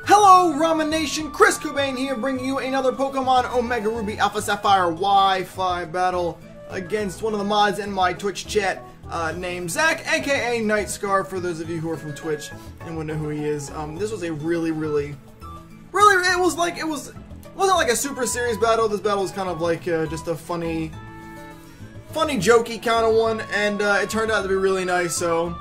Hello Ramen Nation, Chris Cobain here bringing you another Pokemon Omega Ruby Alpha Sapphire Wi-Fi battle against one of the mods in my Twitch chat named Zach, aka N1ght5car, for those of you who are from Twitch and would know who he is. This was a really, it wasn't like a super serious battle. This battle was kind of like just a funny jokey kind of one, and it turned out to be really nice, so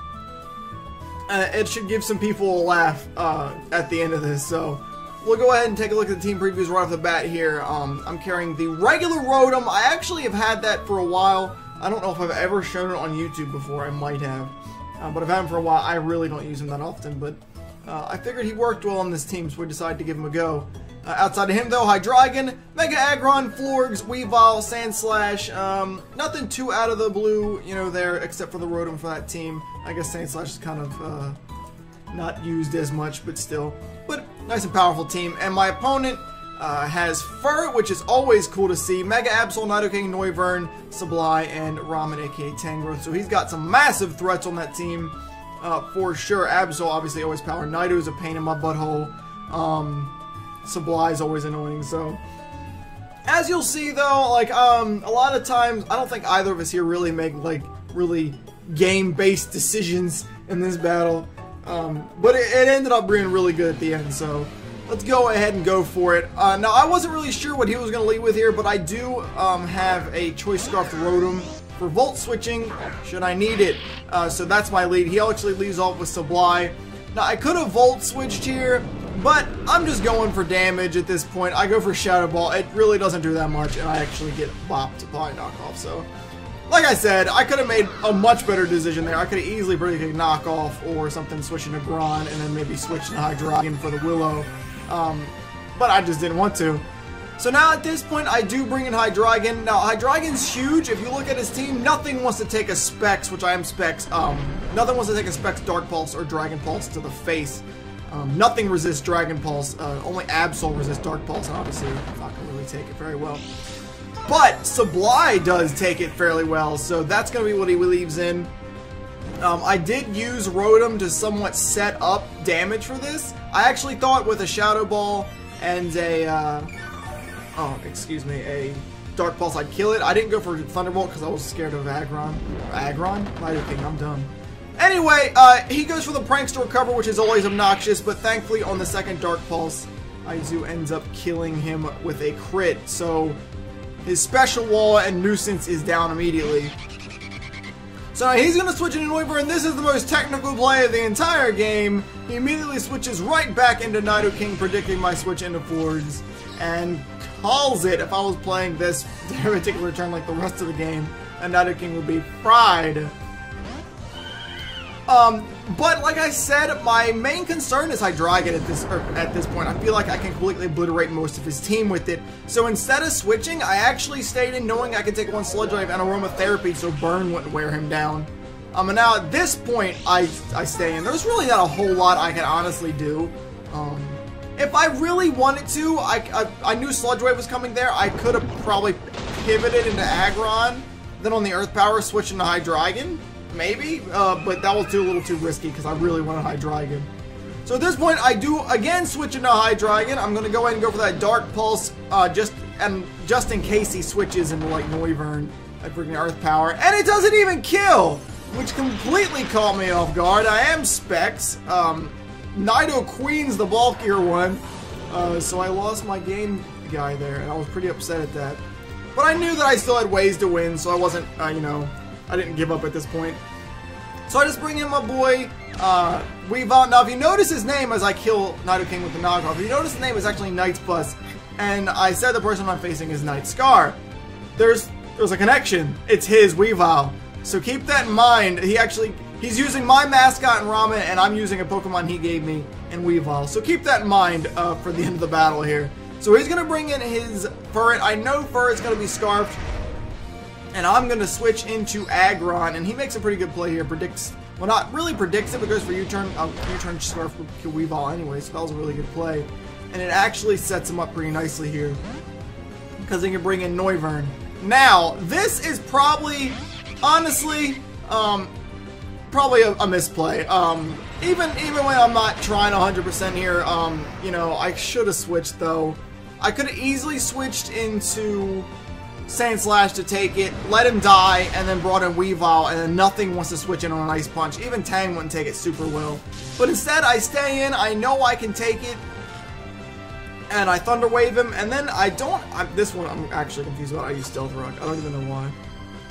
it should give some people a laugh at the end of this. So we'll go ahead and take a look at the team previews right off the bat here. I'm carrying the regular Rotom. I actually have had that for a while. I don't know if I've ever shown it on YouTube before. I might have, but I've had him for a while. I really don't use him that often, but I figured he worked well on this team, so we decided to give him a go. Outside of him, though, Hydreigon, Mega Aggron, Florges, Weavile, Sandslash, nothing too out of the blue, you know, there, except for the Rotom for that team. I guess Sandslash is kind of not used as much, but still. But nice and powerful team. And my opponent has Fur, which is always cool to see, Mega Absol, Nidoking, Noivern, Sableye, and Ramen, aka Tangrowth. So he's got some massive threats on that team, for sure. Absol, obviously, always power. Nido is a pain in my butthole. Sableye is always annoying, so as you'll see though, like a lot of times I don't think either of us here really make like really game-based decisions in this battle, but it ended up being really good at the end, so let's go ahead and go for it. Now I wasn't really sure what he was going to lead with here, but I do have a Choice Scarfed Rotom for Volt switching should I need it, so that's my lead. He actually leads off with Sableye. Now I could have Volt switched here, but I'm just going for damage at this point. I go for Shadow Ball. It really doesn't do that much, and I actually get bopped to probably knock off. So, like I said, I could have made a much better decision there. I could have easily predicted knock off or something, switching to Gron, and then maybe switching to Hydreigon for the Willow. But I just didn't want to. So now at this point, I do bring in Hydreigon. Now, Hydreigon's huge. If you look at his team, nothing wants to take a Specs, which I am Specs. Nothing wants to take a Specs Dark Pulse or Dragon Pulse to the face. Nothing resists Dragon Pulse, only Absol resists Dark Pulse, and obviously I'm not going to really take it very well. But Sableye does take it fairly well, so that's going to be what he leaves in. I did use Rotom to somewhat set up damage for this. I actually thought with a Shadow Ball and a, a Dark Pulse I'd kill it. I didn't go for Thunderbolt because I was scared of Aggron. Aggron? Nidoking, I'm dumb. Anyway, he goes for the Prankster Recover, which is always obnoxious, but thankfully on the second Dark Pulse, Aizu ends up killing him with a crit, so his Special Wall and Nuisance is down immediately. So now he's going to switch into Noivern, and this is the most technical play of the entire game. He immediately switches right back into Nidoking, predicting my switch into Florges, and calls it. If I was playing this particular turn like the rest of the game, and Nidoking would be fried. But like I said, my main concern is Hydreigon at this point. I feel like I can completely obliterate most of his team with it. So instead of switching, I actually stayed in knowing I could take one Sludge Wave and Aromatherapy so Burn wouldn't wear him down. And now at this point, I stay in. There's really not a whole lot I can honestly do. If I really wanted to, I knew Sludge Wave was coming there. I could have probably pivoted into Aggron, then on the Earth Power switch into Hydreigon. Maybe, but that was a little too risky because I really wanted Hydreigon. So at this point, I do again switch into Hydreigon. I'm going to go ahead and go for that Dark Pulse, just in case he switches into like Noivern, like freaking Earth Power, and it doesn't even kill, which completely caught me off guard. I am Specs. Nidoqueen's the bulkier one, so I lost my game guy there, and I was pretty upset at that. But I knew that I still had ways to win, so I wasn't, you know, I didn't give up at this point. So I just bring in my boy, Weavile. Now, if you notice his name as I kill Nidoking with the knockoff, if you notice the name is actually N1ght5car, and I said the person I'm facing is N1ght5car. There's a connection. It's his Weavile. So keep that in mind. He's using my mascot in Ramen, and I'm using a Pokemon he gave me in Weavile. So keep that in mind for the end of the battle here. So he's going to bring in his Furret. I know Furret's going to be Scarfed. And I'm going to switch into Aggron, and he makes a pretty good play here. Predicts, well, not really predicts it, but goes for U-turn. U-turn Scarf would kill Weavile anyway, so that was a really good play. And it actually sets him up pretty nicely here, because he can bring in Noivern. Now, this is probably, honestly, probably a misplay. Even when I'm not trying 100% here, you know, I should have switched though. I could have easily switched into Sand Slash to take it, let him die, and then brought in Weavile, and then nothing wants to switch in on an Ice Punch. Even Tang wouldn't take it super well. But instead, I stay in, I know I can take it, and I Thunder Wave him, and then I don't... this one I'm actually confused about. I use Stealth Rock. I don't even know why.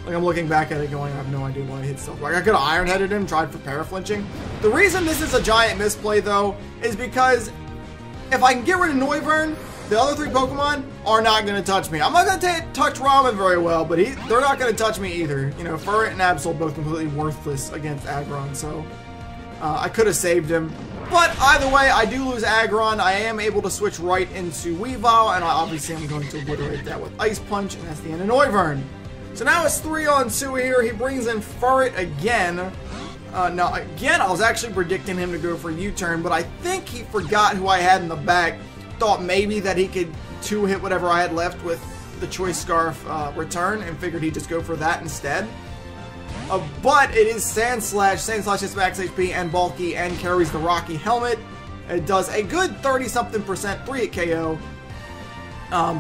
Like, I'm looking back at it going, I have no idea why I hit Stealth Rock. I could have Iron Headed him, tried for Paraflinching. The reason this is a giant misplay, though, is because if I can get rid of Noivern, the other 3 Pokemon are not going to touch me. I'm not going to touch Ramen very well, but they're not going to touch me either. You know, Furret and Absol both completely worthless against Aggron, so I could have saved him. But either way, I do lose Aggron. I am able to switch right into Weavile, and obviously I'm going to obliterate that with Ice Punch, and that's the end of Noivern. So now it's 3-on-2 here. He brings in Furret again. Now, again, I was actually predicting him to go for U-turn, but I think he forgot who I had in the back. Thought maybe that he could 2-hit whatever I had left with the Choice Scarf return, and figured he'd just go for that instead. But it is Sand Slash. Sand Slash hits max HP and bulky and carries the Rocky Helmet. It does a good 30-something% 3-hit KO,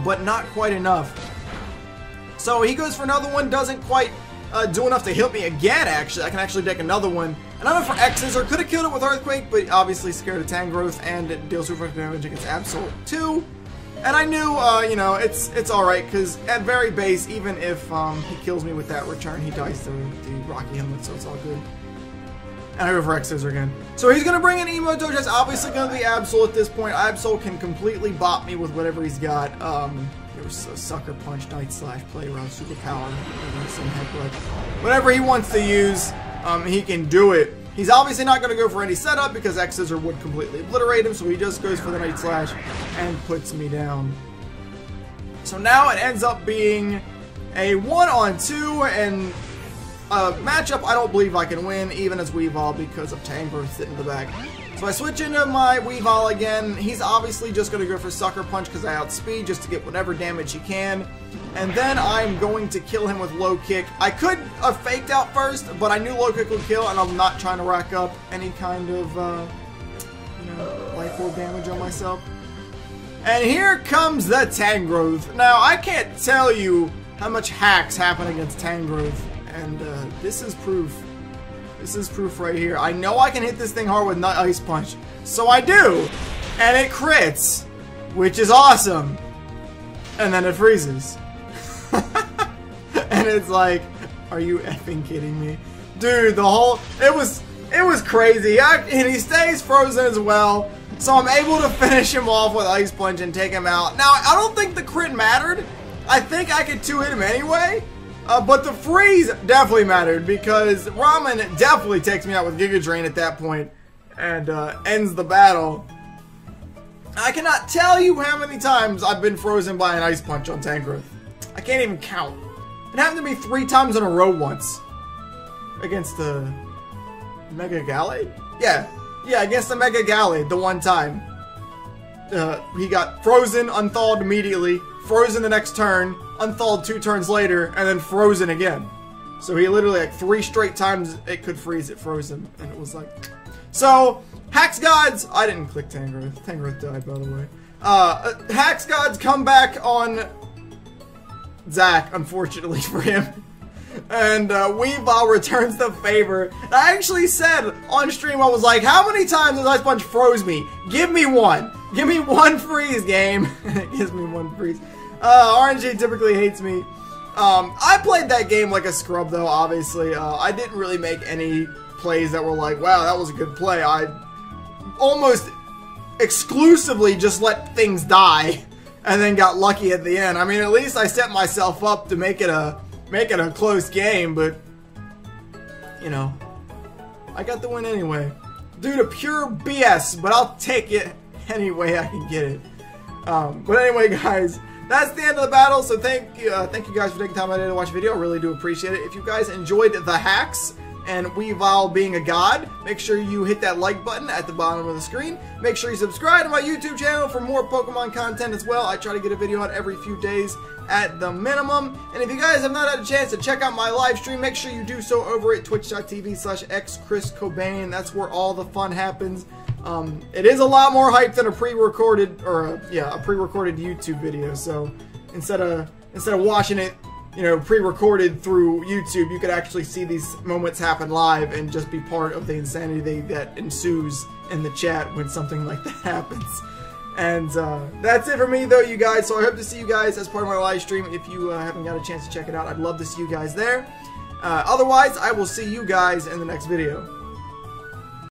but not quite enough. So he goes for another one, doesn't quite do enough to hit me again, actually. I can actually deck another one. And I went for X-Scissor. Could have killed it with Earthquake, but obviously scared of Tangrowth, and it deals super damage against Absol too. And I knew, you know, it's alright, because at very base, even if he kills me with that return, he dies to the Rocky Helmet, so it's all good. And I go for X-Scissor again. So he's going to bring in Emoto, that's obviously going to be Absol at this point. Absol can completely bop me with whatever he's got. There was a Sucker Punch, Night Slash, Play Around, Superpower, some heck, whatever he wants to use, he can do it. He's obviously not going to go for any setup because X-Scissor would completely obliterate him, so he just goes for the Night Slash and puts me down. So now it ends up being a 1-on-2, and a matchup I don't believe I can win, even as Weavile, because of Tangrowth sitting in the back. So I switch into my Weavile again. He's obviously just going to go for Sucker Punch because I outspeed just to get whatever damage he can. And then I'm going to kill him with Low Kick. I could have faked out first, but I knew Low Kick would kill, and I'm not trying to rack up any kind of, you know, Life Orb damage on myself. And here comes the Tangrowth. Now, I can't tell you how much hacks happen against Tangrowth, and this is proof. This is proof right here. I know I can hit this thing hard with Ice Punch, so I do, and it crits, which is awesome. And then it freezes. And it's like, are you effing kidding me? Dude, the whole, it was crazy. And he stays frozen as well, so I'm able to finish him off with Ice Punch and take him out. Now, I don't think the crit mattered. I think I could 2-hit him anyway. But the freeze definitely mattered, because Ramen definitely takes me out with Giga Drain at that point and ends the battle. I cannot tell you how many times I've been frozen by an Ice Punch on Tangrowth. I can't even count. It happened to me 3 times in a row once. Against the Mega Gallade? Yeah, against the Mega Gallade the one time. He got frozen, unthawed immediately, frozen the next turn, unthawed 2 turns later, and then frozen again. So he literally, like, 3 straight times it could freeze it frozen, and it was like... So, Hacks Gods... I didn't click Tangrowth. Tangrowth died, by the way. Hacks Gods come back on Zach, unfortunately for him. And Weavile returns the favor. And I actually said on stream, I was like, how many times has Ice Punch froze me? Give me one. Give me one freeze, game. It gives me one freeze. RNG typically hates me. I played that game like a scrub, though, obviously. I didn't really make any plays that were like, wow, that was a good play. I almost exclusively just let things die and then got lucky at the end. I mean, at least I set myself up to make it a close game, but, you know, I got the win anyway. Due to pure BS, but I'll take it any way I can get it. But anyway, guys, that's the end of the battle, so thank you guys for taking time out of day to watch the video. I really do appreciate it. If you guys enjoyed the hacks, and Weavile being a god. Make sure you hit that like button at the bottom of the screen. Make sure you subscribe to my YouTube channel for more Pokemon content as well. I try to get a video out every few days at the minimum. And if you guys have not had a chance to check out my live stream, make sure you do so over at twitch.tv/xchriscobain. That's where all the fun happens. It is a lot more hype than a pre-recorded, or a pre-recorded YouTube video. So instead of watching it, you know, pre-recorded through YouTube, you could actually see these moments happen live and just be part of the insanity that ensues in the chat when something like that happens. And that's it for me, though, you guys. So I hope to see you guys as part of my live stream. If you haven't got a chance to check it out, I'd love to see you guys there. Otherwise, I will see you guys in the next video.